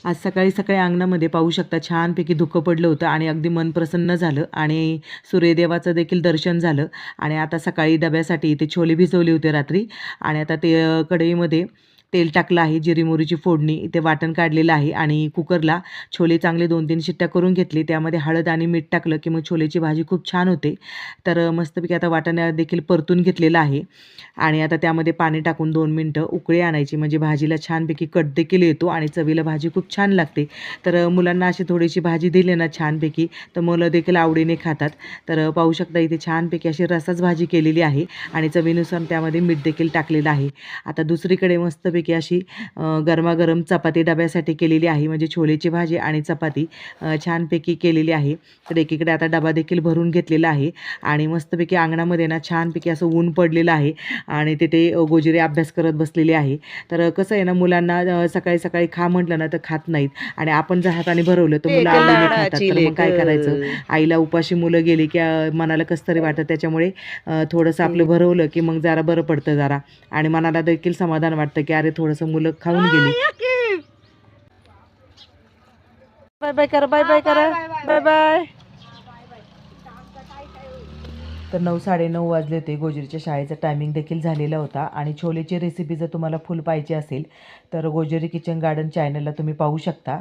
आज सकाळी सकाळी अंगणामध्ये पाहू शकता छानपैकी धुकं पडलं होतं आणि अगदी मन प्रसन्न झालं आणि सूर्यदेवाचं देखील दर्शन झालं. आणि आता सकाळी डब्यासाठी ते छोले भिजवले होते रात्री आणि आता ते कढईमध्ये तेल टाकलं आहे, जिरी मोहरीची फोडणी, ते वाटण काढलेलं आहे आणि कुकरला छोले चांगले 2-3 शिट्ट्या करून घेतली. त्यामध्ये हळद आणि मीठ टाकलं की मग छोलेची भाजी खूप छान होते. तर मस्तपैकी आता वाटण देखील परतून घेतलेलं आहे आणि आता त्यामध्ये पाणी टाकून 2 मिनिटं उकळी आणायची, म्हणजे भाजीला छानपैकी कट देखील येतो आणि चवीला भाजी खूप छान लागते. तर मुलांना अशी थोडीशी भाजी दिली ना छानपैकी, तर मुलं देखील आवडीने खातात. तर पाहू शकता इथे छानपैकी अशी रसाच भाजी केलेली आहे आणि चवीनुसार त्यामध्ये मीठ देखील टाकलेलं आहे. आता दुसरीकडे मस्तपैकी अशी गरमागरम चपाती डब्यासाठी केलेली आहे, म्हणजे छोलेची भाजी आणि चपाती छानपैकी केलेली आहे. तर एकीकडे आता डबा देखील भरून घेतलेला आहे आणि मस्तपैकी अंगणामध्ये ना छानपैकी असं ऊन पडलेलं आहे आणि तिथे गोजिरे अभ्यास करत बसलेले आहे. तर कसं आहे ना, मुलांना सकाळी सकाळी खा म्हटलं ना तर खात नाहीत आणि आपण जर हाताने भरवलं तर मुलं आवडीने खातात. तर मग काय करायचं, आईला उपाशी मुलं गेली की मनाला कसं तरी वाटतं. त्याच्यामुळे थोडंसं आपलं भरवलं की मग जरा बरं पडतं जरा आणि मनाला देखील समाधान वाटतं की अरे थोडंसं मुलं खाऊन गेली. बाय बाय करा, बाय बाय करा, बाय बाय. तर 9-9:30 वाजले होते. गोजरीच्या शाळेचा टायमिंग देखील झालेला होता आणि छोलेची रेसिपी जर तुम्हाला फुल पाहिजे असेल तर गोजरी किचन गार्डन चॅनलला तुम्ही पाहू शकता.